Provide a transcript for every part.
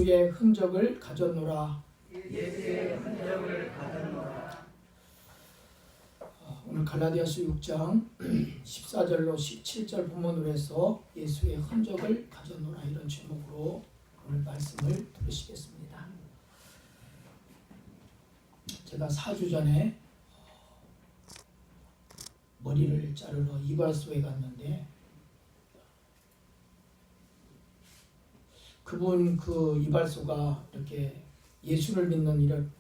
예수의 흔적을 가졌노라. 예수의 흔적을 가졌노라. 오늘 갈라디아서 6장 14절로 17절 본문으로 해서 예수의 흔적을 가졌노라 이런 제목으로 오늘 말씀을 들으시겠습니다. 제가 4주 전에 머리를 자르러 이발소에 갔는데 그분 그 이발소가 이렇게 예수를 믿는 이런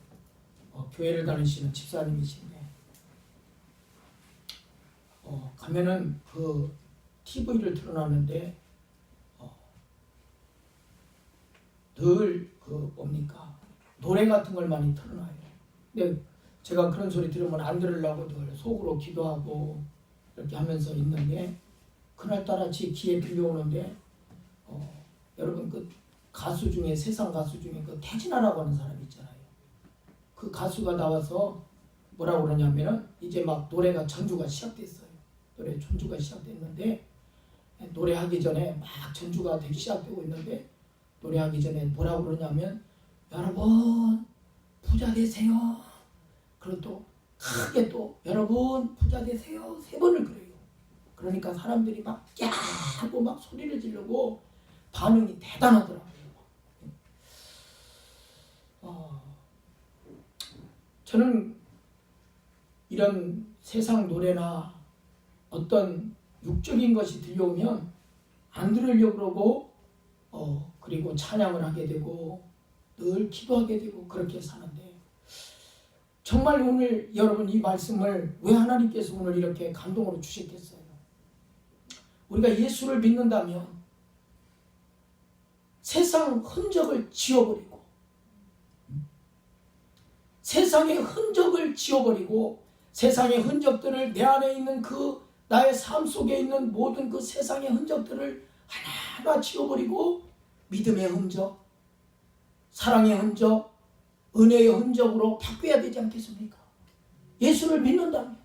교회를 다니시는 집사님이신데 가면은 그 TV를 틀어놨는데 늘 그 뭡니까 노래 같은 걸 많이 틀어놔요. 근데 제가 그런 소리 들으면 안 들으려고 늘 속으로 기도하고 이렇게 하면서 있는데 그날따라 제 귀에 들려오는데 여러분 그 가수 중에 세상 가수 중에 그 태진아라고 하는 사람 있잖아요. 그 가수가 나와서 뭐라고 그러냐면은 이제 막 노래가 전주가 시작됐어요. 노래 전주가 시작됐는데 노래하기 전에 막 전주가 되기 시작되고 있는데 노래하기 전에 뭐라고 그러냐면 여러분 부자 되세요. 그리고 또 크게 또 여러분 부자 되세요 3번을 그래요. 그러니까 사람들이 막 야 하고 막 소리를 지르고 반응이 대단하더라고요. 저는 이런 세상 노래나 어떤 육적인 것이 들려오면 안 들으려고 그러고 그리고 찬양을 하게 되고 늘 기도하게 되고 그렇게 사는데 정말 오늘 여러분 이 말씀을 왜 하나님께서 오늘 이렇게 감동으로 주셨겠어요? 우리가 예수를 믿는다면 세상 흔적을 지워버리고 세상의 흔적을 지워버리고 세상의 흔적들을 내 안에 있는 그 나의 삶 속에 있는 모든 그 세상의 흔적들을 하나하나 지워버리고 믿음의 흔적, 사랑의 흔적, 은혜의 흔적으로 바꿔야 되지 않겠습니까? 예수를 믿는다면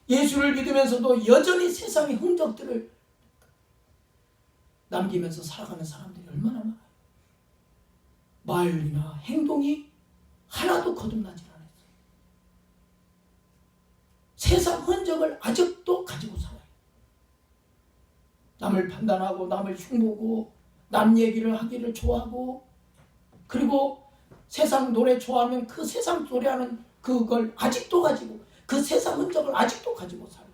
예수를 믿으면서도 여전히 세상의 흔적들을 남기면서 살아가는 사람들이 얼마나 많아요. 말이나 행동이 하나도 거듭나지 않았어요. 세상 흔적을 아직도 가지고 살아요. 남을 판단하고 남을 흉보고 남 얘기를 하기를 좋아하고 그리고 세상 노래 좋아하면 그 세상 노래하는 그걸 아직도 가지고 그 세상 흔적을 아직도 가지고 살고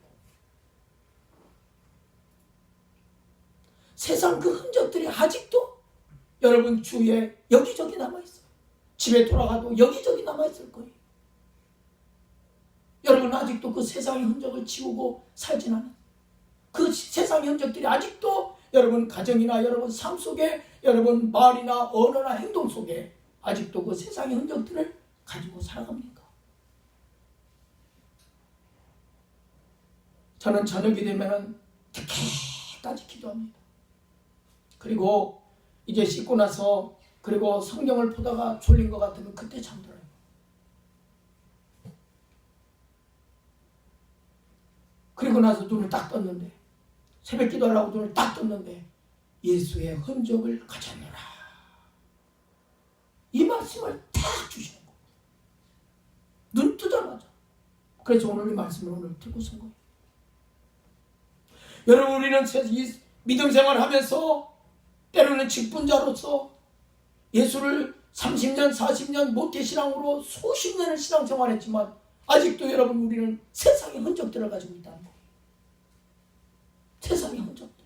세상 그 흔적들이 아직도 여러분 주위에 여기저기 남아있어요. 집에 돌아가도 여기저기 남아있을 거예요. 여러분 아직도 그 세상의 흔적을 지우고 살진 않아요. 그 세상의 흔적들이 아직도 여러분 가정이나 여러분 삶 속에 여러분 말이나 언어나 행동 속에 아직도 그 세상의 흔적들을 가지고 살아갑니까? 저는 저녁이 되면은 늦게까지 기도합니다. 그리고 이제 씻고 나서 그리고 성경을 보다가 졸린 것 같으면 그때 잠들어요. 그리고 나서 눈을 딱 떴는데 새벽 기도하려고 눈을 딱 떴는데 예수의 흔적을 가졌노라. 이 말씀을 딱 주시는 거예요. 눈 뜨자마자. 그래서 오늘 이 말씀을 오늘 듣고 쓴 거예요. 여러분 우리는 이 믿음 생활하면서 때로는 직분자로서 예수를 30년 40년 모태신앙으로 수십 년을 신앙생활했지만 아직도 여러분 우리는 세상의 흔적들을 가지고 있다는 거예요. 세상의 흔적들.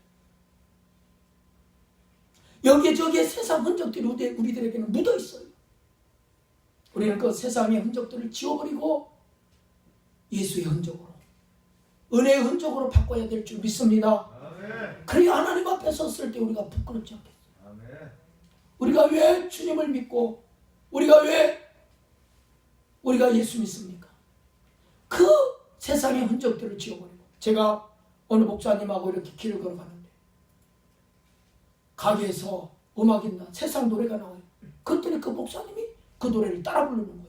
여기저기에 세상 흔적들이 우리들에게는 묻어 있어요. 우리는 그 세상의 흔적들을 지워버리고 예수의 흔적으로 은혜의 흔적으로 바꿔야 될 줄 믿습니다. 그래야 하나님 앞에 섰을 때 우리가 부끄럽지 않겠어요. 우리가 왜 주님을 믿고 우리가 예수 믿습니까? 그 세상의 흔적들을 지워버리고 제가 어느 목사님하고 이렇게 길을 걸어가는데 가게에서 음악이나 세상 노래가 나와요. 그랬더니 그 목사님이 그 노래를 따라 부르는 거예요.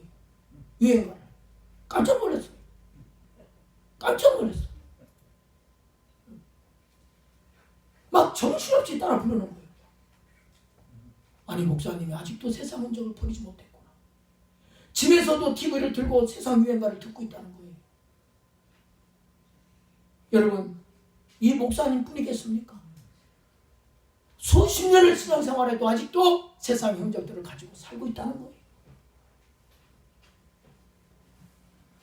유행가를. 깜짝 놀랐어요. 깜짝 놀랐어요. 막 정신없이 따라 부르는 거예요. 아니 목사님이 아직도 세상 흔적을 버리지 못했구나. 집에서도 TV를 들고 세상 유행가를 듣고 있다는 거예요. 여러분, 이 목사님 뿐이겠습니까? 수십 년을 신앙생활해도 아직도 세상 흔적들을 가지고 살고 있다는 거예요.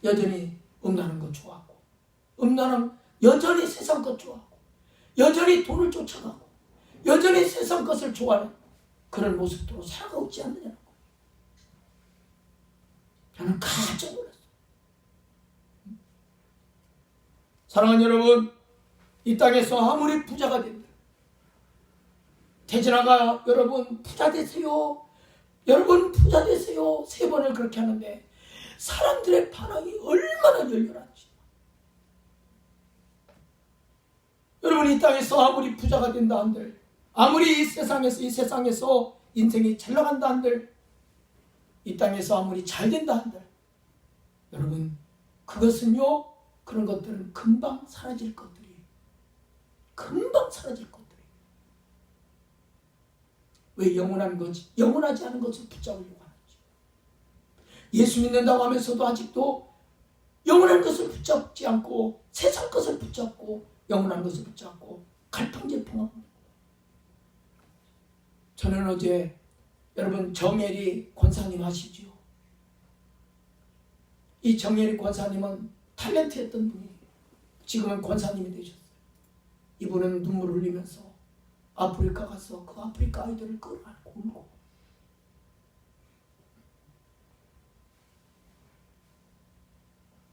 여전히 음란한 것 좋아하고, 여전히 세상 것 좋아하고, 여전히 돈을 쫓아가고, 여전히 세상 것을 좋아하는 그런 모습으로 살아가고 있지 않느냐는 거예요. 저는 깜짝 놀랐어요. 사랑하는 여러분, 이 땅에서 아무리 부자가 된다, 태진아가 여러분 부자 되세요, 여러분 부자 되세요 3번을 그렇게 하는데 사람들의 반응이 얼마나 열렬한지. 여러분, 이 땅에서 아무리 부자가 된다 한들, 아무리 이 세상에서 인생이 잘 나간다 한들, 이 땅에서 아무리 잘 된다 한들, 여러분 그것은요, 그런 것들은 금방 사라질 것들이, 금방 사라질 것들이. 왜 영원하지 않은 것을 붙잡으려고 하는지. 예수 믿는다고 하면서도 아직도 영원한 것을 붙잡지 않고 세상 것을 붙잡고 영원한 것을 붙잡고 갈팡질팡하고. 저는 어제 여러분 정예리 권사님 아시죠? 이 정예리 권사님은 탤런트였던 분이에요. 지금은 권사님이 되셨어요. 이분은 눈물을 흘리면서 아프리카 가서 그 아프리카 아이들을 끌어안고 울고,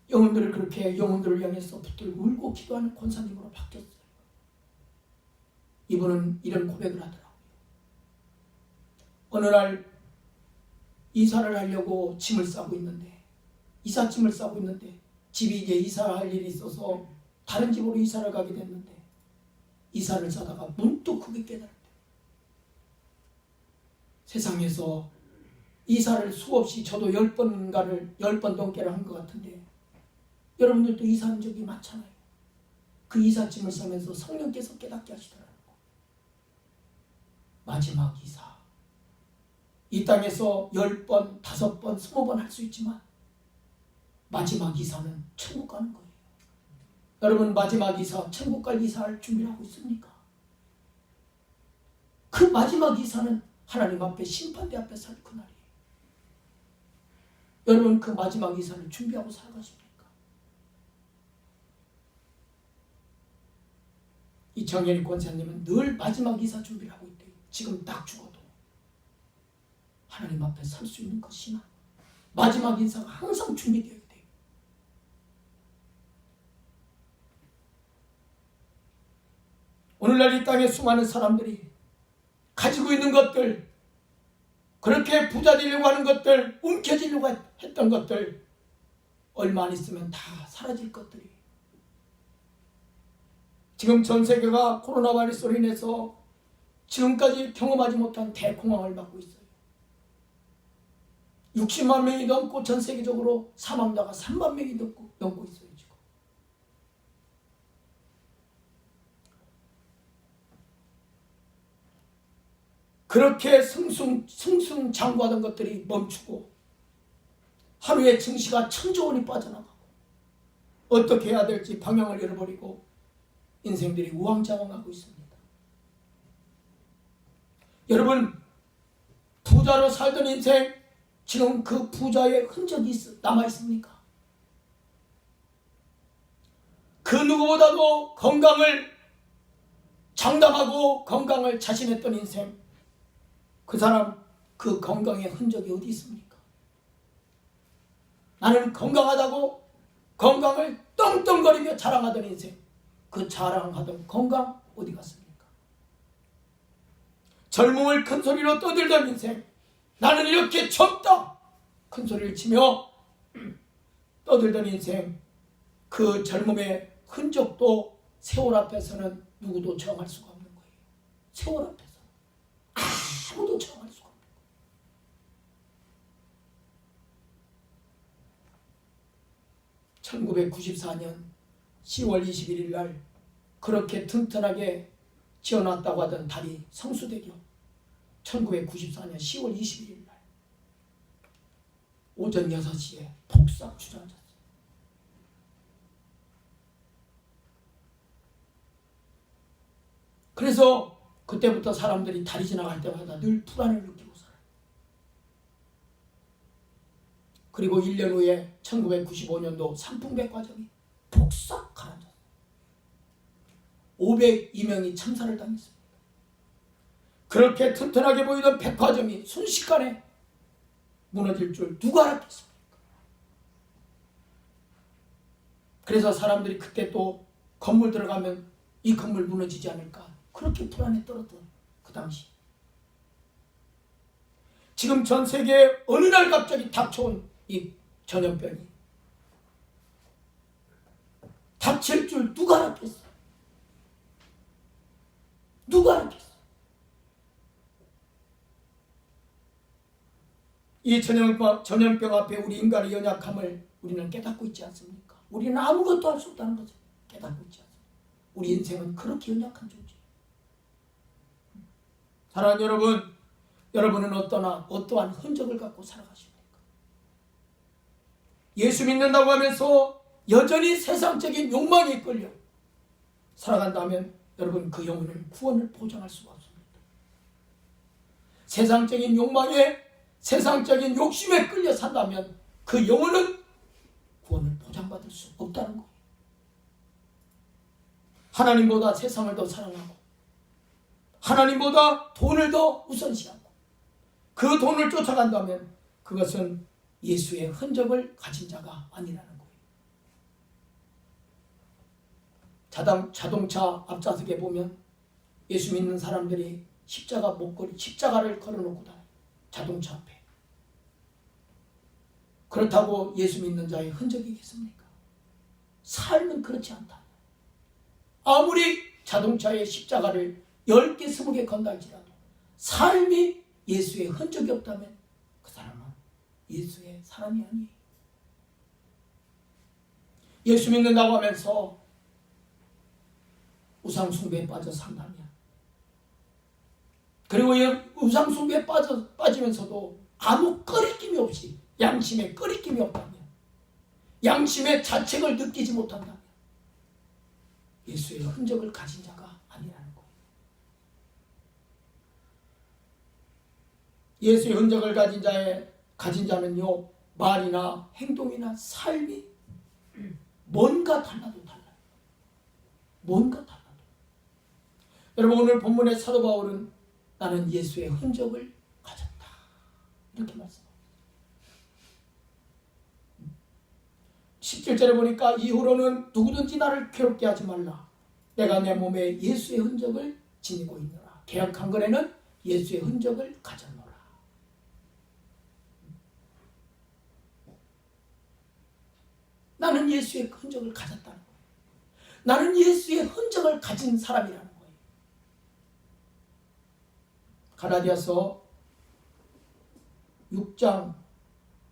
영혼들을 향해서 붙들고 울고 기도하는 권사님으로 바뀌었어요. 이분은 이런 고백을 하더라고요. 어느 날 이사를 하려고 짐을 싸고 있는데, 이삿짐을 싸고 있는데 집이 이제 이사를 할 일이 있어서 다른 집으로 이사를 가게 됐는데, 이사를 싸다가 문득 그게 깨달았대요. 세상에서 이사를 수없이, 저도 10번 넘게를 한 것 같은데, 여러분들도 이사한 적이 많잖아요. 그 이삿짐을 싸면서 성령께서 깨닫게 하시더라고요. 마지막 이사. 이 땅에서 10번, 5번, 20번 할 수 있지만 마지막 이사는 천국 가는 거예요. 여러분, 마지막 이사, 천국 갈 이사를 준비하고 있습니까? 그 마지막 이사는 하나님 앞에, 심판대 앞에 살 그날이에요. 여러분, 그 마지막 이사를 준비하고 살아가십니까? 이 정예리 권사님은 늘 마지막 이사 준비를 하고 있대요. 지금 딱 죽어도 하나님 앞에 설 수 있는 것이나 마지막 인사가 항상 준비되어 있대요. 오늘날 이 땅에 수많은 사람들이 가지고 있는 것들, 그렇게 부자 되려고 하는 것들, 움켜쥐려고 했던 것들, 얼마 안 있으면 다 사라질 것들이. 지금 전 세계가 코로나 바이러스로 인해서 지금까지 경험하지 못한 대공황을 받고 있어요. 60만 명이 넘고 전 세계적으로 사망자가 3만 명이 넘고 있어요. 지금. 그렇게 승승장구하던 것들이 멈추고 하루에 증시가 1,000조 원이 빠져나가고 어떻게 해야 될지 방향을 잃어버리고 인생들이 우왕좌왕하고 있습니다. 여러분, 부자로 살던 인생, 지금 그 부자의 흔적이 남아있습니까? 그 누구보다도 건강을 장담하고 건강을 자신했던 인생, 그 사람 그 건강의 흔적이 어디 있습니까? 나는 건강하다고 건강을 떵떵거리며 자랑하던 인생, 그 자랑하던 건강 어디 갔습니까? 젊음을 큰 소리로 떠들던 인생, 나는 이렇게 젊다 큰 소리를 치며 떠들던 인생, 그 젊음의 흔적도 세월 앞에서는 누구도 정할 수가 없는 거예요. 세월 앞에서 아무도 정할 수가 없는 거예요. 1994년 10월 21일 날 그렇게 튼튼하게 지어놨다고 하던 다리 성수대교, 1994년 10월 21일 날 오전 6시에 폭삭 주저앉았어요. 그래서 그때부터 사람들이 다리 지나갈 때마다 늘 불안을 느끼고 살아요. 그리고 1년 후에 1995년도 삼풍백화점이 폭삭 가라앉았어요. 502명이 참사를 당했습니다. 그렇게 튼튼하게 보이던 백화점이 순식간에 무너질 줄 누가 알았겠습니까? 그래서 사람들이 그때 또 건물 들어가면 이 건물 무너지지 않을까 그렇게 불안에 떨었던 그 당시. 지금 전 세계에 어느 날 갑자기 닥쳐온 이 전염병이 닥칠 줄 누가 알았겠어요? 누가 알았겠어요? 이 전염병 앞에 우리 인간의 연약함을 우리는 깨닫고 있지 않습니까? 우리는 아무것도 할 수 없다는 것을 깨닫고 있지 않습니까? 우리 인생은 그렇게 연약한 존재예요. 사랑하는 여러분, 여러분은 어떠한 흔적을 갖고 살아가십니까? 예수 믿는다고 하면서 여전히 세상적인 욕망에 끌려 살아간다면 여러분 그 영혼은 구원을 보장할 수가 없습니다. 세상적인 욕망에 세상적인 욕심에 끌려 산다면 그 영혼은 구원을 보장받을 수 없다는 거예요. 하나님보다 세상을 더 사랑하고 하나님보다 돈을 더 우선시하고 그 돈을 쫓아간다면 그것은 예수의 흔적을 가진 자가 아니라는 거예요. 자동차 앞좌석에 보면 예수 믿는 사람들이 십자가를 걸어놓고 다녀요. 자동차 앞에. 그렇다고 예수 믿는 자의 흔적이 있겠습니까? 삶은 그렇지 않다. 아무리 자동차에 십자가를 10개, 20개 건다 할지라도 삶이 예수의 흔적이 없다면 그 사람은 예수의 사람이 아니에요. 예수 믿는다고 하면서 우상숭배에 빠져 산다면, 그리고 우상숭배에 빠지면서도 아무 꺼리낌이 없이 양심에 꺼리낌이 없다면, 양심의 자책을 느끼지 못한다면 예수의 흔적을 가진 자가 아니라는 거예요. 예수의 흔적을 가진 자는요, 말이나 행동이나 삶이 뭔가 달라도 달라요. 뭔가 달라도. 여러분, 오늘 본문의 사도 바울은 나는 예수의 흔적을 가졌다 이렇게 말씀합니다. 17절에 보니까 이후로는 누구든지 나를 괴롭게 하지 말라. 내가 내 몸에 예수의 흔적을 지니고 있노라. 계약한 거래는 예수의 흔적을 가졌노라. 나는 예수의 흔적을 가졌다는 거예요. 나는 예수의 흔적을 가진 사람이라는 거예요. 갈라디아서 6장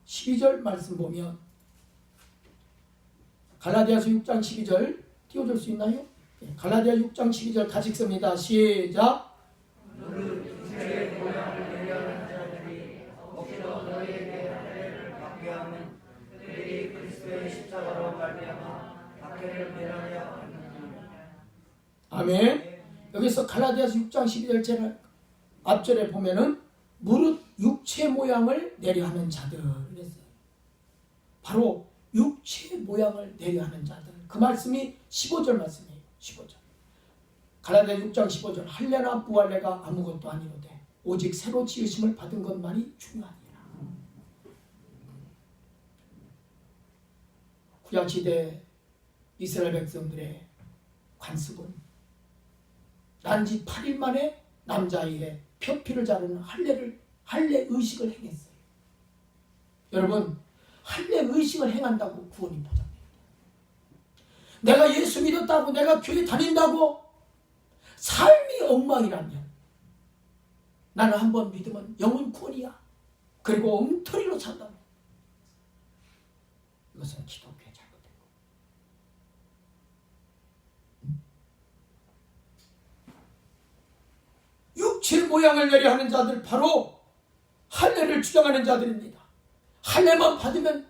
12절 말씀 보면, 갈라디아서 6장 12절 띄워줄 수 있나요? 갈라디아 6장 12절 같이 읽습니다. 시작. 제 모양을 내려는 자들이 억지로 너희에게 할례를 받게 하면 그들이 그리스도의 십자가로 말미암아 박해를 면하여 하느니라. 아멘. 여기서 갈라디아서 6장 12절 앞절에 보면은 무릇 육체 모양을 내려하는 자들 그랬어요. 바로 육체 모양을 내려하는 자들. 그 말씀이 15절 말씀이에요. 15절. 갈라디아 6장 15절. 할례나 부할례가 아무것도 아니로되 오직 새로 지으심을 받은 것만이 중요하니라. 구약시대 이스라엘 백성들의 관습은 난지 8일 만에 남자아이의 표피를 자르는 할례 의식을 행했어요. 여러분, 할례 의식을 행한다고 구원이 보장됩니다. 내가 예수 믿었다고, 내가 교회 다닌다고 삶이 엉망이라면 나는 한번 믿으면 영원 구원이야. 그리고 엉터리로 산다면 이것은 기독교의 잘못된 거예요. 육체 모양을 내려 하는 자들, 바로 할례를 주장하는 자들입니다. 할례만 받으면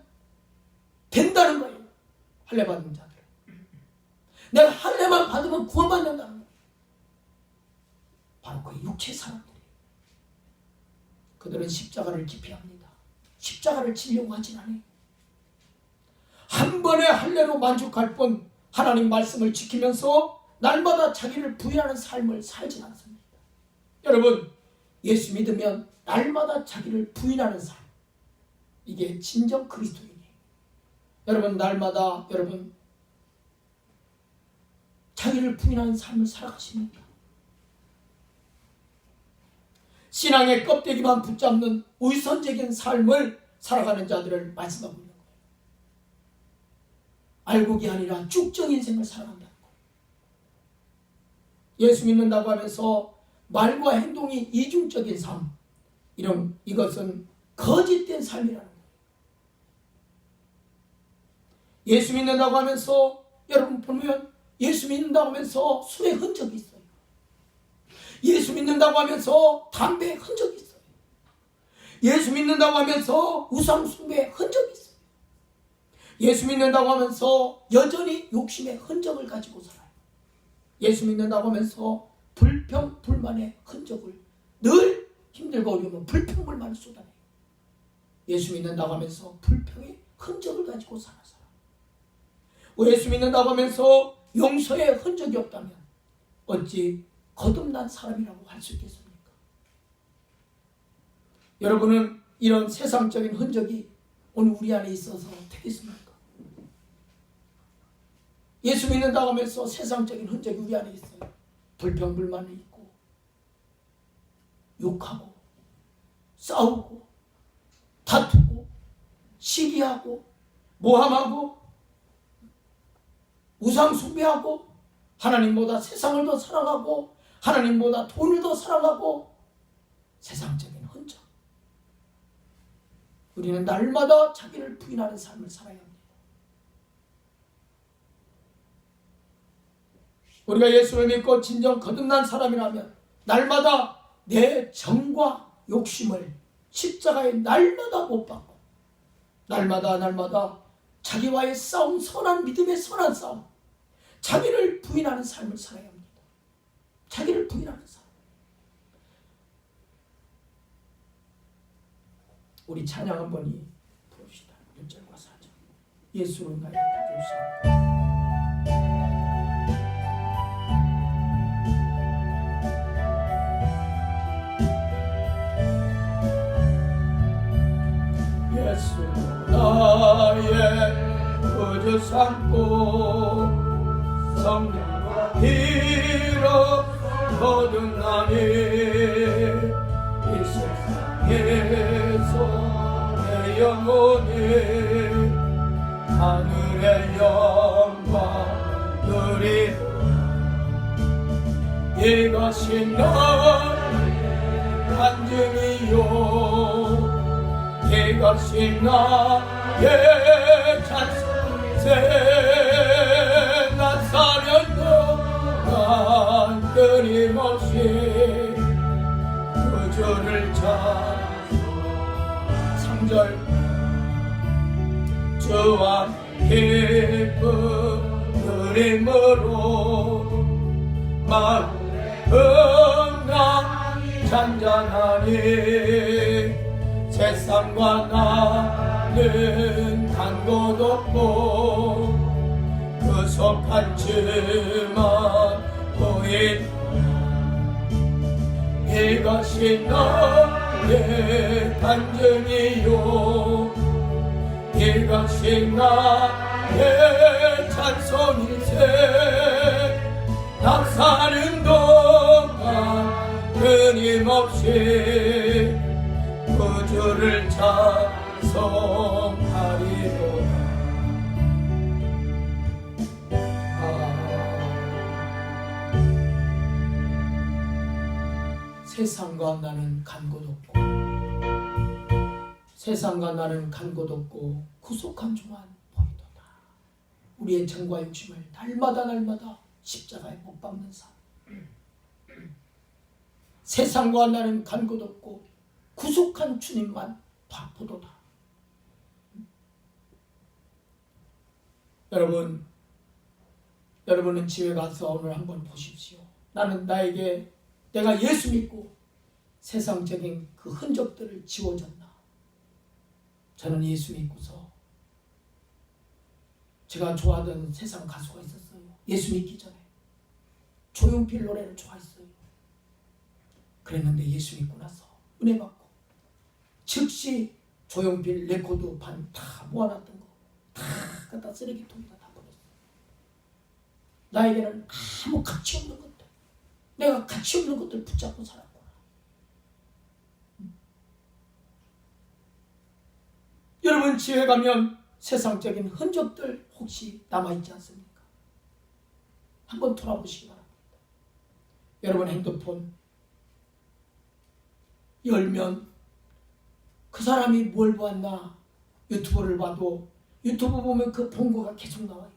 된다는 거예요. 할례 받은 자들. 내가 할례만 받으면 구원받는다는 거예요. 바로 그 육체 사람들이에요. 그들은 십자가를 기피합니다. 십자가를 지려고 하진 않아요. 한 번의 할례로 만족할 뿐 하나님 말씀을 지키면서 날마다 자기를 부인하는 삶을 살지 않습니다. 여러분, 예수 믿으면 날마다 자기를 부인하는 삶, 이게 진정 그리스도인이에요. 여러분, 날마다 여러분 자기를 부인하는 삶을 살아가십니까? 신앙의 껍데기만 붙잡는 위선적인 삶을 살아가는 자들을 말씀하고 있는 거예요. 알곡이 아니라 쭉정 인생을 살아간다는 거예요. 예수 믿는다고 하면서 말과 행동이 이중적인 삶, 이것은 거짓된 삶이라는 거예요. 예수 믿는다고 하면서 여러분 보면 예수 믿는다고 하면서 술의 흔적이 있어요. 예수 믿는다고 하면서 담배의 흔적이 있어요. 예수 믿는다고 하면서 우상 숭배의 흔적이 있어요. 예수 믿는다고 하면서 여전히 욕심의 흔적을 가지고 살아요. 예수 믿는다고 하면서 불평, 불만의 흔적을, 늘 힘들고 어려우면 불평, 불만을 쏟아내요. 예수 믿는다고 하면서 불평의 흔적을 가지고 살아요. 예수 믿는다고 하면서 용서의 흔적이 없다면 어찌 거듭난 사람이라고 할 수 있겠습니까? 여러분은 이런 세상적인 흔적이 오늘 우리 안에 있어서 되겠습니까? 예수 믿는다고 하면서 세상적인 흔적이 우리 안에 있어요. 불평불만이 있고 욕하고 싸우고 다투고 시기하고 모함하고 우상 숭배하고 하나님보다 세상을 더 사랑하고 하나님보다 돈을 더 사랑하고 세상적인 흔적. 우리는 날마다 자기를 부인하는 삶을 살아야 합니다. 우리가 예수를 믿고 진정 거듭난 사람이라면 날마다 내 정과 욕심을 십자가에 날마다 못 박고 날마다 자기와의 싸움, 선한 믿음의 선한 싸움, 자기를 부인하는 삶을 살아야 합니다. 자기를 부인하는 삶. 우리 찬양 한 번이 부릅시다. 1절과 4절. 예수를 나의 구주 삼고 예수 나의 구주 삼고 성령과 피로 거듭나니 이 세상에서 내 영혼이 하늘의 영광 누리고 이것이 나의 간증이요 이것이 나의 찬송세 난 사년 동안 끊임없이 구주를 찾고 3절 주와 기쁨 누림으로 마음의 건강 잔잔하니 세상과 나는 간 곳 없고 구속한지만 보인 이것이 나의 간증이요 이것이 나의 찬송일세 나 사는 동안 끊임없이 구주를 찬송하리로다. 세상과 나는 간 곳 없고 세상과 나는 간 곳 없고 구속한 주만 보이도다. 우리의 정과 욕심을 날마다 십자가에 못 박는 삶. 세상과 나는 간 곳 없고 구속한 주님만 바쁘도다. 여러분은 집에 가서 오늘 한번 보십시오. 나는 내가 예수 믿고 세상적인 그 흔적들을 지워졌나? 저는 예수 믿고서 제가 좋아하던 세상 가수가 있었어요. 예수 믿기 전에 조용필 노래를 좋아했어요. 그랬는데 예수 믿고 나서 은혜 받고 즉시 조용필 레코드판 다 모아놨던 거 다 갖다 쓰레기통에다 다 버렸어요. 나에게는 아무 가치 없는 것들, 내가 가치 없는 것들 붙잡고 살았구나. 여러분 집에 가면 세상적인 흔적들 혹시 남아있지 않습니까? 한번 돌아보시기 바랍니다. 여러분 핸드폰 열면 그 사람이 뭘 보았나, 유튜브를 봐도 유튜브 보면 그 본거가 계속 나와요.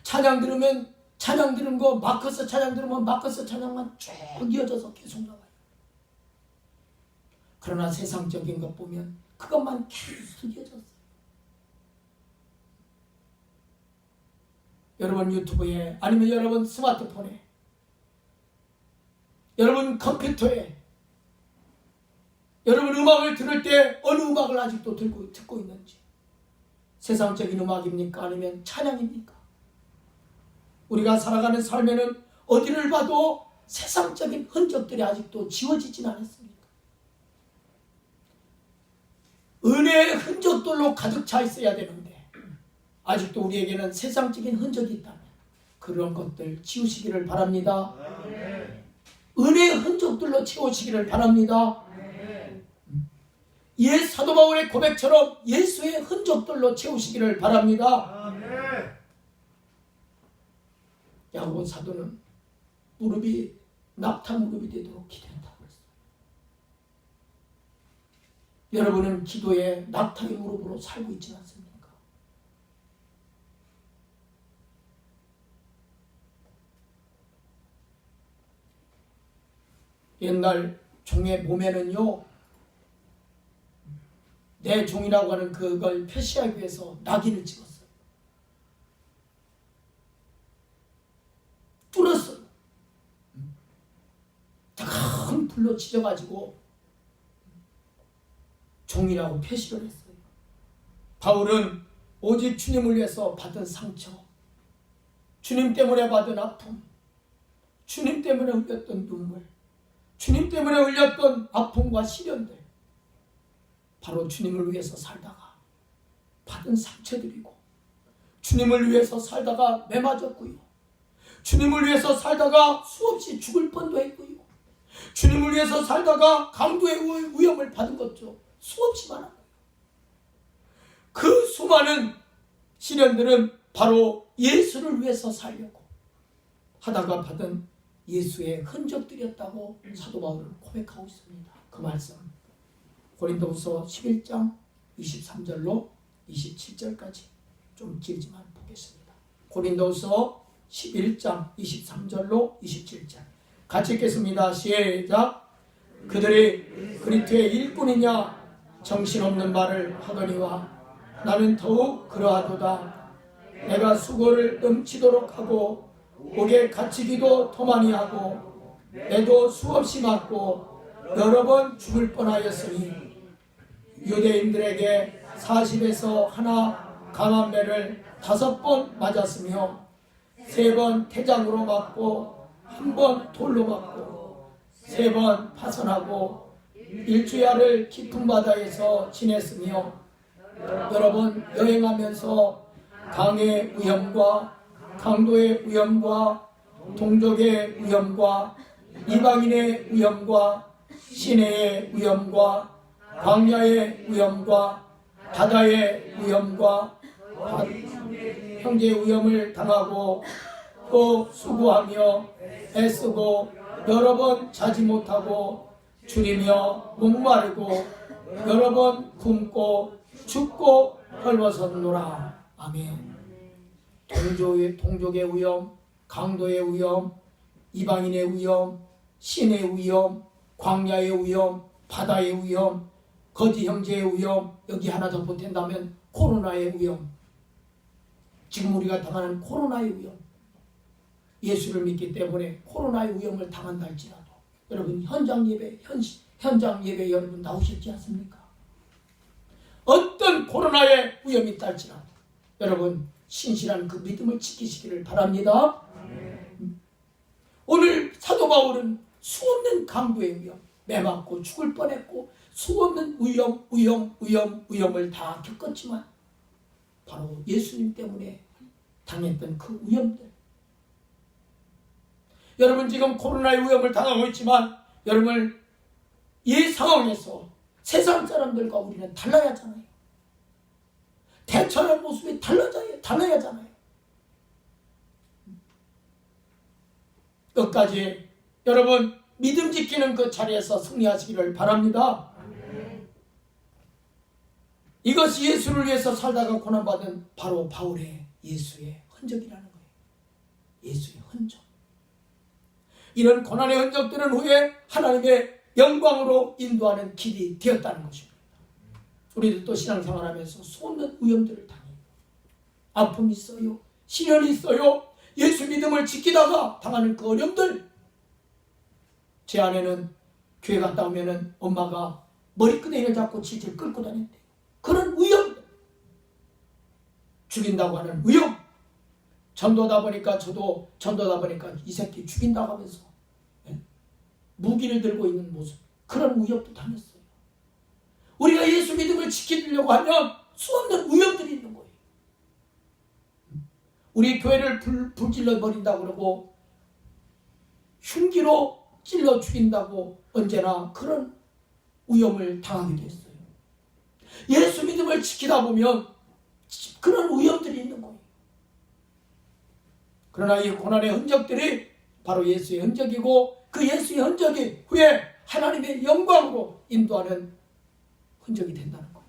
찬양 들으면 찬양 들은 거, 마커스 찬양 들으면 마커스 찬양만 쭉 이어져서 계속 나와요. 그러나 세상적인 것 보면 그것만 계속 이어졌어요. 여러분 유튜브에, 아니면 여러분 스마트폰에, 여러분 컴퓨터에, 여러분 음악을 들을 때 어느 음악을 아직도 듣고 있는지, 세상적인 음악입니까? 아니면 찬양입니까? 우리가 살아가는 삶에는 어디를 봐도 세상적인 흔적들이 아직도 지워지진 않았습니까? 은혜의 흔적들로 가득 차 있어야 되는데 아직도 우리에게는 세상적인 흔적이 있다면 그런 것들 지우시기를 바랍니다. 은혜의 흔적들로 채우시기를 바랍니다. 옛 사도 바울의 고백처럼 예수의 흔적들로 채우시기를 바랍니다. 야고보 사도는 무릎이 낙타 무릎이 되도록 기도했다고 했어요. 여러분은 기도에 낙타의 무릎으로 살고 있지 않습니까? 옛날 종의 몸에는요, 내 종이라고 하는 그걸 표시하기 위해서 낙인을 찍었어요. 뚫었어요. 큰 불로 치져가지고 종이라고 표시를 했어요. 바울은 오직 주님을 위해서 받은 상처, 주님 때문에 받은 아픔, 주님 때문에 흘렸던 눈물, 주님 때문에 흘렸던 아픔과 시련들, 바로 주님을 위해서 살다가 받은 상처들이고, 주님을 위해서 살다가 매 맞았고요, 주님을 위해서 살다가 수없이 죽을 뻔도 했고요, 주님을 위해서 살다가 강도의 위험을 받은 것도 수없이 많았고요. 그 수많은 시련들은 바로 예수를 위해서 살려고 하다가 받은 예수의 흔적들이었다고 사도 바울은 고백하고 있습니다. 그 말씀 고린도후서 11장 23절로 27절까지 좀 길지만 보겠습니다. 고린도후서 11장 23절로 27절 같이 읽겠습니다. 시작. 그들이 그리스도의 일꾼이냐 정신없는 말을 하더니와 나는 더욱 그러하도다. 내가 수고를 넘치도록 하고 옥에 갇히기도 더 많이 하고 애도 수없이 맞고 여러 번 죽을 뻔하였으니 유대인들에게 40에서 하나 감한매를 5번 맞았으며 3번 태장으로 맞고 1번 돌로 맞고 3번 파선하고 일주야를 깊은 바다에서 지냈으며 여러 번 여행하면서 강의 위험과 강도의 위험과 동족의 위험과 이방인의 위험과 시내의 위험과 광야의 위험과 바다의 위험과 형제의 위험을 당하고 또 수고하며 애쓰고 여러 번 자지 못하고 줄이며 목마르고 여러 번 굶고 죽고 헐벗었노라. 아멘. 동족의 위험, 강도의 위험, 이방인의 위험, 신의 위험, 광야의 위험, 바다의 위험, 거지 형제의 위험, 여기 하나 더 보탠다면 코로나의 위험. 지금 우리가 당하는 코로나의 위험. 예수를 믿기 때문에 코로나의 위험을 당한다 할지라도 여러분 현장 예배 여러분 나오셨지 않습니까? 어떤 코로나의 위험이 있다 할지라도 여러분 신실한 그 믿음을 지키시기를 바랍니다. 오늘 사도 바울은 수없는 강도의 위험, 매 맞고 죽을 뻔했고 수없는 위험을 다 겪었지만 바로 예수님 때문에 당했던 그 위험들. 여러분 지금 코로나의 위험을 당하고 있지만 여러분 이 상황에서 세상 사람들과 우리는 달라야 하잖아요. 대처하는 모습이 달라야 하잖아요. 끝까지 여러분 믿음 지키는 그 자리에서 승리하시기를 바랍니다. 이것이 예수를 위해서 살다가 고난받은 바로 바울의 예수의 흔적이라는 거예요. 예수의 흔적. 이런 고난의 흔적들은 후에 하나님의 영광으로 인도하는 길이 되었다는 것입니다. 우리도 신앙생활하면서 수없는 위험들을 당해요. 아픔이 있어요. 시련이 있어요. 예수 믿음을 지키다가 당하는 그 어려움들. 제 아내는 교회 갔다 오면은 엄마가 머리끄댕이를 잡고 질질 끌고 다녔대요. 그런 위험, 죽인다고 하는 위험. 전도다 보니까 저도 전도다 보니까 이 새끼 죽인다고 하면서 무기를 들고 있는 모습, 그런 위협도 당했어요. 우리가 예수 믿음을 지키려고 하면 수없는 위협들이 있는 거예요. 우리 교회를 불질러 버린다고 그러고 흉기로 찔러 죽인다고 언제나 그런 위험을 당하게 됐어요. 예수 믿음을 지키다 보면 그런 위험들이 있는 거예요. 그러나 이 고난의 흔적들이 바로 예수의 흔적이고 그 예수의 흔적이 후에 하나님의 영광으로 인도하는 흔적이 된다는 거예요.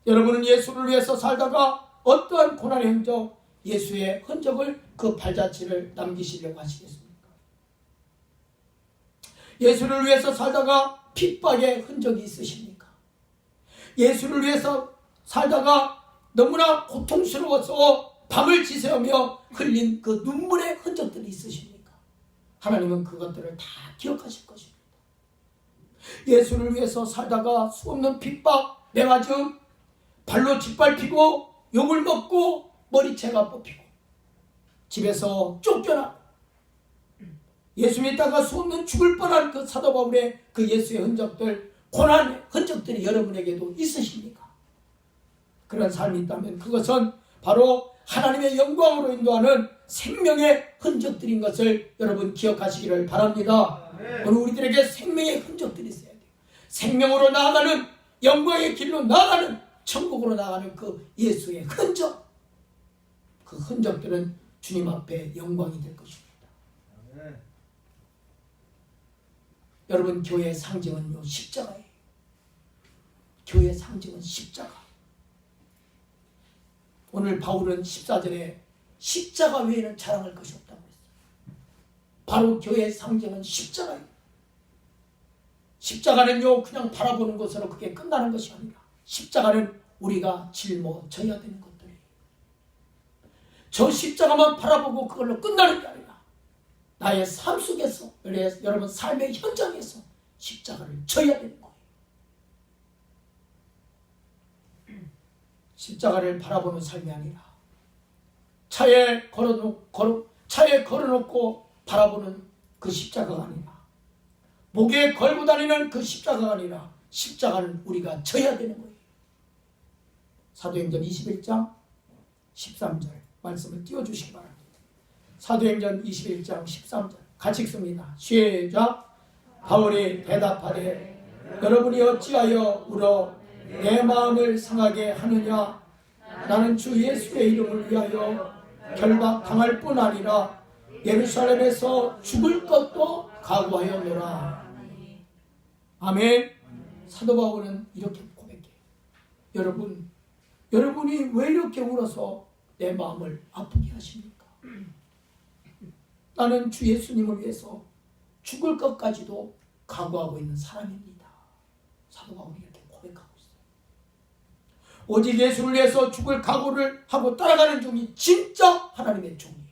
여러분은 예수를 위해서 살다가 어떠한 고난의 흔적, 예수의 흔적을 그 발자취를 남기시려고 하시겠습니까? 예수를 위해서 살다가 핍박의 흔적이 있으십니까? 예수를 위해서 살다가 너무나 고통스러워서 밤을 지새우며 흘린 그 눈물의 흔적들이 있으십니까? 하나님은 그것들을 다 기억하실 것입니다. 예수를 위해서 살다가 수없는 핍박, 매맞음, 발로 짓밟히고 욕을 먹고 머리채가 뽑히고 집에서 쫓겨나고 예수 믿다가 수없는 죽을 뻔한 그 사도 바울의 그 예수의 흔적들, 고난의 흔적들이 여러분에게도 있으십니까? 그런 삶이 있다면 그것은 바로 하나님의 영광으로 인도하는 생명의 흔적들인 것을 여러분 기억하시기를 바랍니다. 오늘 우리들에게 생명의 흔적들이 있어야 돼요. 생명으로 나아가는, 영광의 길로 나아가는, 천국으로 나아가는 그 예수의 흔적, 그 흔적들은 주님 앞에 영광이 될 것입니다. 여러분 교회의 상징은요 십자가예요. 교회의 상징은 십자가. 오늘 바울은 14절에 십자가 외에는 자랑할 것이 없다고 했어요. 바로 교회의 상징은 십자가예요. 십자가는요 그냥 바라보는 것으로 그게 끝나는 것이 아니라 십자가는 우리가 짊어져야 되는 것들이에요. 저 십자가만 바라보고 그걸로 끝나는 게 아니라 나의 삶 속에서, 여러분 삶의 현장에서 십자가를 져야 되는 거예요. 십자가를 바라보는 삶이 아니라 차에 걸어놓고 바라보는 그 십자가가 아니라 목에 걸고 다니는 그 십자가가 아니라 십자가는 우리가 져야 되는 거예요. 사도행전 21장 13절 말씀을 띄워주시기 바랍니다. 사도행전 21장 13절 같이 읽습니다. 시작. 바울이 대답하되 여러분이 어찌하여 울어 내 마음을 상하게 하느냐. 나는 주 예수의 이름을 위하여 결박당할 뿐 아니라 예루살렘에서 죽을 것도 각오하였노라. 아멘. 사도 바울은 이렇게 고백해요. 여러분이 왜 이렇게 울어서 내 마음을 아프게 하십니까? 나는 주 예수님을 위해서 죽을 것까지도 각오하고 있는 사람입니다. 사도 바울이 이렇게 고백하고 있어요. 오직 예수를 위해서 죽을 각오를 하고 따라가는 종이 진짜 하나님의 종이에요.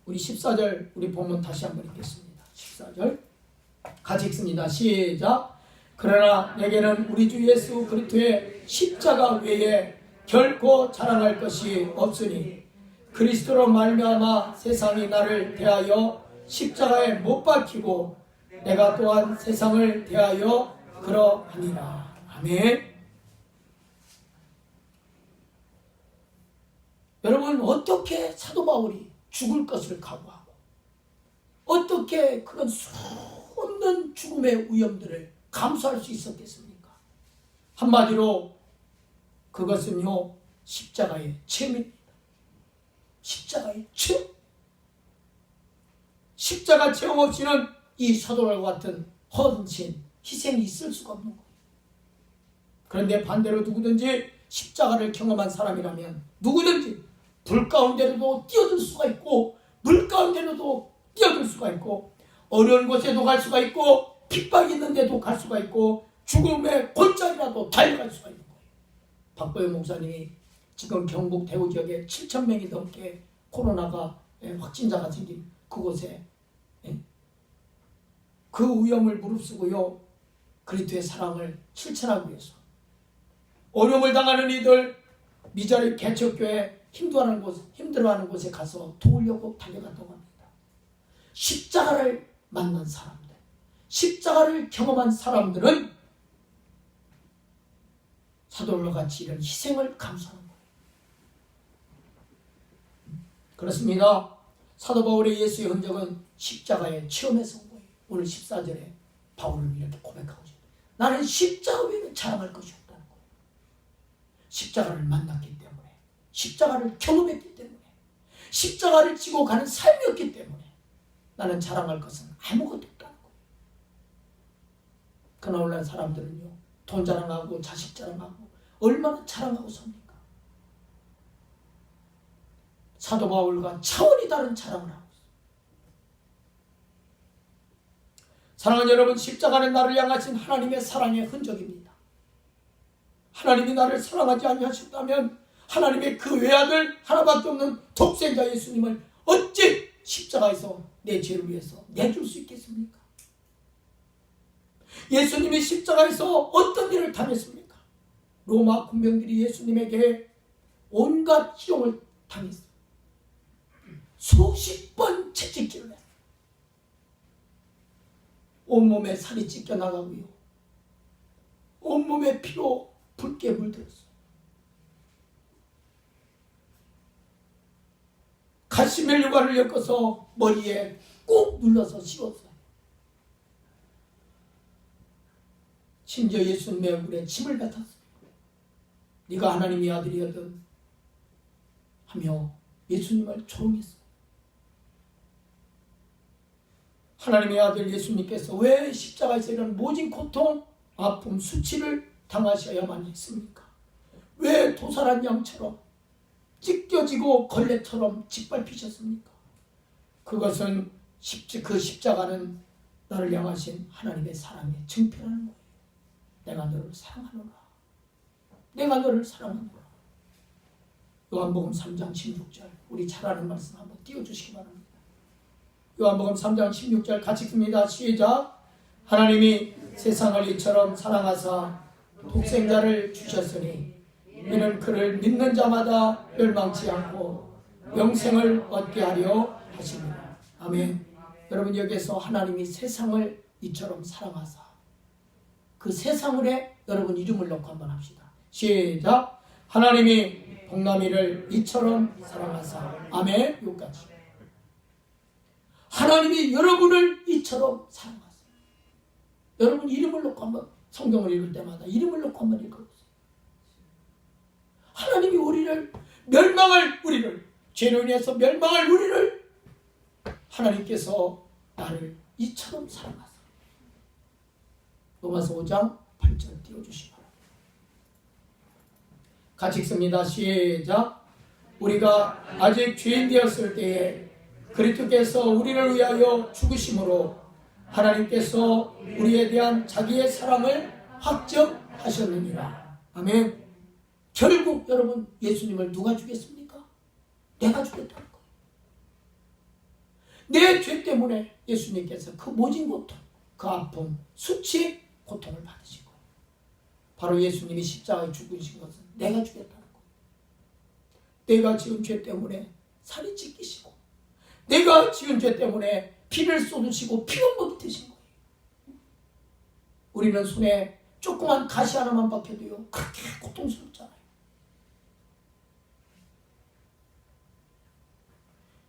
우리 14절 우리 본문 다시 한번 읽겠습니다. 14절 같이 읽습니다. 시작. 그러나 내게는 우리 주 예수 그리스도의 십자가 외에 결코 자랑할 것이 없으니 그리스도로 말미암아 세상이 나를 대하여 십자가에 못 박히고 내가 또한 세상을 대하여 그러하니라. 아멘. 여러분, 어떻게 사도 바울이 죽을 것을 각오하고 어떻게 그런 수없는 죽음의 위험들을 감수할 수 있었겠습니까? 한마디로 그것은요, 십자가의 체험입니다. 십자가의 체험. 십자가 체험 없이는 이 사도들과 같은 헌신, 희생이 있을 수가 없는 거예요. 그런데 반대로 누구든지 십자가를 경험한 사람이라면 누구든지 불 가운데로도 뛰어들 수가 있고 물 가운데로도 뛰어들 수가 있고 어려운 곳에도 갈 수가 있고 핍박이 있는 데도 갈 수가 있고 죽음의 골짜기라도 달려갈 수가 있는 거예요. 박보영 목사님이 지금 경북 대구 지역에 7,000명이 넘게 코로나가 확진자가 생긴 그곳에 그 위험을 무릅쓰고요, 그리스도의 사랑을 실천하기 위해서 어려움을 당하는 이들, 미자립 개척교회 힘들어하는 곳에 가서 도우려고 달려갔다고 합니다. 십자가를 만난 사람들, 십자가를 경험한 사람들은 사도들과 같이 이런 희생을 감수하는 거예요. 그렇습니다. 사도 바울의 예수의 흔적은 십자가의 체험에서 온 거예요. 오늘 14절에 바울은 이렇게 고백하고 있어요. 나는 십자가 외에는 자랑할 것이 없다는 거예요. 십자가를 만났기 때문에, 십자가를 경험했기 때문에, 십자가를 지고 가는 삶이었기 때문에 나는 자랑할 것은 아무것도 없다는 거예요. 그러나 오늘날 사람들은요, 돈 자랑하고 자식 자랑하고 얼마나 자랑하고 삽니까? 사도 바울과 차원이 다른 자랑을 하고 있어요. 사랑하는 여러분, 십자가는 나를 향하신 하나님의 사랑의 흔적입니다. 하나님이 나를 사랑하지 아니하셨다면 하나님의 그 외아들 하나밖에 없는 독생자 예수님을 어찌 십자가에서 내 죄를 위해서 내줄 수 있겠습니까? 예수님이 십자가에서 어떤 일을 당했습니까? 로마 군병들이 예수님에게 온갖 희롱을 당했어요. 수십 번 채찍질을 했어요. 온몸에 살이 찢겨나가고요, 온몸에 피로 붉게 물들었어요. 가시멜류관을 엮어서 머리에 꼭 눌러서 씌웠어요. 심지어 예수님의 얼굴에 침을 뱉었어요. 네가 하나님의 아들이거든 하며 예수님을 조롱했어요. 하나님의 아들 예수님께서 왜 십자가에서 이런 모진 고통, 아픔, 수치를 당하셔야만 했습니까? 왜 도살한 양처럼 찢겨지고 걸레처럼 짓밟히셨습니까? 그것은 그 십자가는 나를 향하신 하나님의 사랑의 증표라는 거예요. 내가 너를 사랑하노라. 내가 너를 사랑하노라. 요한복음 3장 16절 우리 잘 아는 말씀 한번 띄워주시기 바랍니다. 요한복음 3장 16절 같이 읽습니다. 시작. 하나님이 세상을 이처럼 사랑하사 독생자를 주셨으니 이는 그를 믿는 자마다 멸망치 않고 영생을 얻게 하려 하십니다. 아멘. 여러분, 여기에서 하나님이 세상을 이처럼 사랑하사, 그 세상을에 여러분 이름을 넣고 한번 합시다. 시작. 하나님이 복남이를 이처럼 사랑하사. 아멘. 여기까지. 하나님이 여러분을 이처럼 사랑하사. 여러분 이름을 넣고 한번 성경을 읽을 때마다 이름을 넣고 한번 읽어보세요. 하나님이 우리를 죄로 인해서 멸망할 우리를 하나님께서 나를 이처럼 사랑하사. 로마서 5장 8절 띄워주시기 바랍니다. 같이 읽습니다. 시작. 우리가 아직 죄인 되었을 때에 그리스도께서 우리를 위하여 죽으심으로 하나님께서 우리에 대한 자기의 사랑을 확정하셨느니라. 아멘. 결국 여러분, 예수님을 누가 죽였습니까? 내가 죽였다는 거예요. 내 죄 때문에 예수님께서 그 모진 고통, 그 아픔, 수치, 고통을 받으신 거예요. 바로 예수님이 십자가에 죽으신 것은 내가 죽였다는 거예요. 내가 지은 죄 때문에 살이 찢기시고, 내가 지은 죄 때문에 피를 쏟으시고 피눈물이 드신 거예요. 우리는 손에 조그만 가시 하나만 박혀도요, 그렇게 고통스럽잖아요.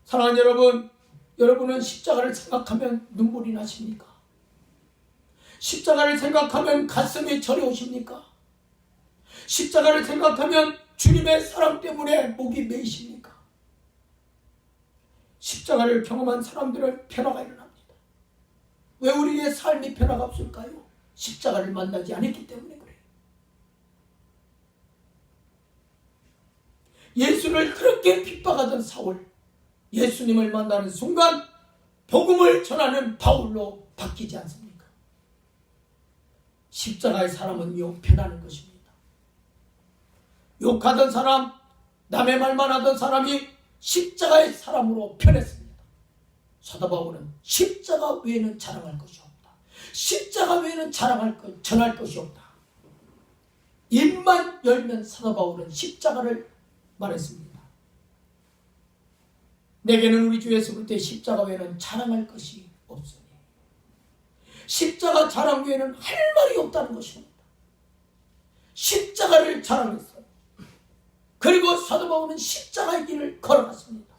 사랑하는 여러분, 여러분은 십자가를 생각하면 눈물이 나십니까? 십자가를 생각하면 가슴이 저려오십니까? 십자가를 생각하면 주님의 사랑 때문에 목이 메이십니까? 십자가를 경험한 사람들은 변화가 일어납니다. 왜 우리의 삶이 변화가 없을까요? 십자가를 만나지 않았기 때문에 그래요. 예수를 그렇게 핍박하던 사울, 예수님을 만나는 순간 복음을 전하는 바울로 바뀌지 않습니까? 십자가의 사람은요, 변하는 것입니다. 욕하던 사람, 남의 말만 하던 사람이 십자가의 사람으로 변했습니다. 사도 바울은 십자가 외에는 자랑할 것이 없다. 십자가 외에는 전할 것이 없다. 입만 열면 사도 바울은 십자가를 말했습니다. 내게는 우리 주 예수 그리스도의 십자가 외에는 자랑할 것이 없으니, 십자가 자랑 외에는 할 말이 없다는 것입니다. 십자가를 자랑했어요. 그리고 사도 바울은 십자가의 길을 걸어갔습니다.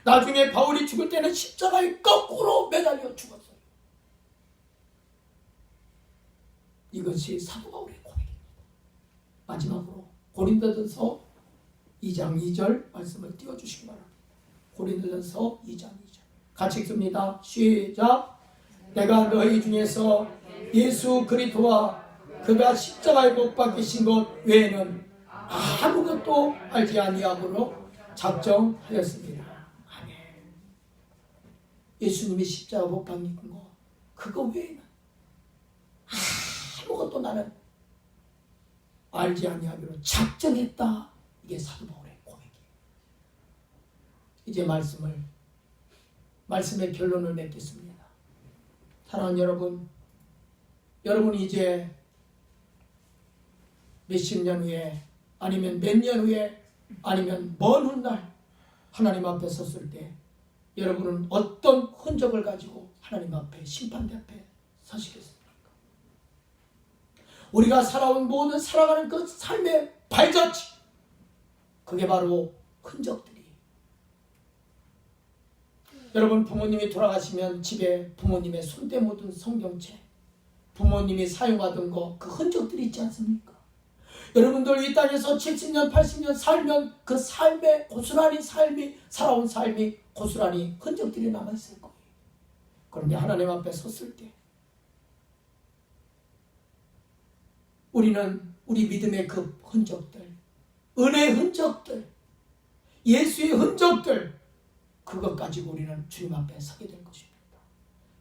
나중에 바울이 죽을 때는 십자가에 거꾸로 매달려 죽었어요. 이것이 사도 바울의 고백입니다. 마지막으로 고린도전서 2장 2절 말씀을 띄워주시기 바랍니다. 고린도전서 2장 2절 같이 읽습니다. 시작. 내가 너희 중에서 예수 그리스도와 그가 십자가에 못 박히신 것 외에는 아무것도 알지 아니함으로 작정하였습니다. 아멘. 예수님이 십자가 못 박힌 거 그거 외에는 아무것도 나는 알지 아니함으로 작정했다. 이게 사도 바울의 고백이에요. 이제 말씀의 결론을 맺겠습니다. 사랑하는 여러분, 여러분이 이제 몇십 년 후에, 아니면 몇 년 후에, 아니면 먼 훗날 하나님 앞에 섰을 때 여러분은 어떤 흔적을 가지고 하나님 앞에, 심판대 앞에 서시겠습니까? 우리가 살아온 모든 살아가는 그 삶의 발자취, 그게 바로 흔적들이. 여러분, 부모님이 돌아가시면 집에 부모님의 손때 묻은 성경책, 부모님이 사용하던 거, 그 흔적들이 있지 않습니까? 여러분들 이 땅에서 70년, 80년 살면 그 삶의 고스란히 살아온 삶이 고스란히 흔적들이 남아있을 거예요. 그런데 하나님 앞에 섰을 때 우리는 우리 믿음의 그 흔적들, 은혜의 흔적들, 예수의 흔적들, 그것 가지고 우리는 주님 앞에 서게 될 것입니다.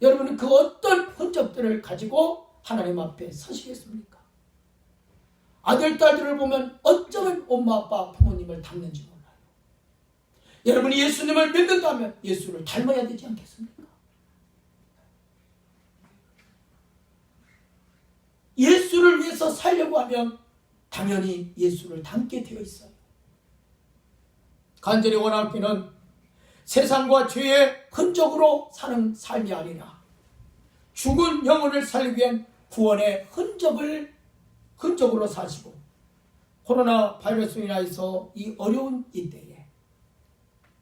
여러분은 그 어떤 흔적들을 가지고 하나님 앞에 서시겠습니까? 아들, 딸들을 보면 어쩌면 엄마, 아빠, 부모님을 닮는지 몰라요. 여러분이 예수님을 믿는다면 예수를 닮아야 되지 않겠습니까? 예수를 위해서 살려고 하면 당연히 예수를 닮게 되어 있어요. 간절히 원하기는 세상과 죄의 흔적으로 사는 삶이 아니라 죽은 영혼을 살리기 위한 구원의 흔적으로 사시고, 코로나 바이러스로 인하여서 이 어려운 이때에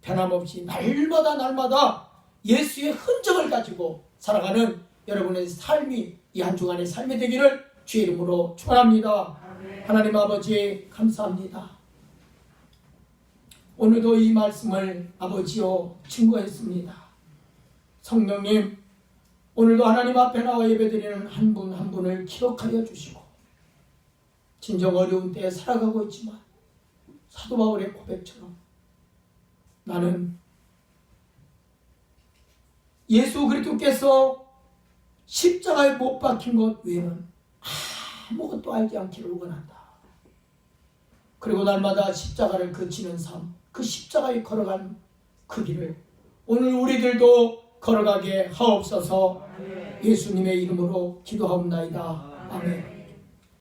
변함없이 날마다 예수의 흔적을 가지고 살아가는 여러분의 삶이, 이 한 주간의 삶이 되기를 주의 이름으로 축원합니다. 하나님 아버지, 감사합니다. 오늘도 이 말씀을 아버지여 증거했습니다. 성령님, 오늘도 하나님 앞에 나와 예배드리는 한 분 한 분을 기억하여 주시고, 진정 어려운 때에 살아가고 있지만 사도 바울의 고백처럼 나는 예수 그리스도께서 십자가에 못 박힌 것 외에는 아무것도 알지 않기를 원한다. 그리고 날마다 십자가를 그치는 삶, 그 십자가에 걸어간 그 길을 오늘 우리들도 걸어가게 하옵소서. 예수님의 이름으로 기도하옵나이다. 아멘.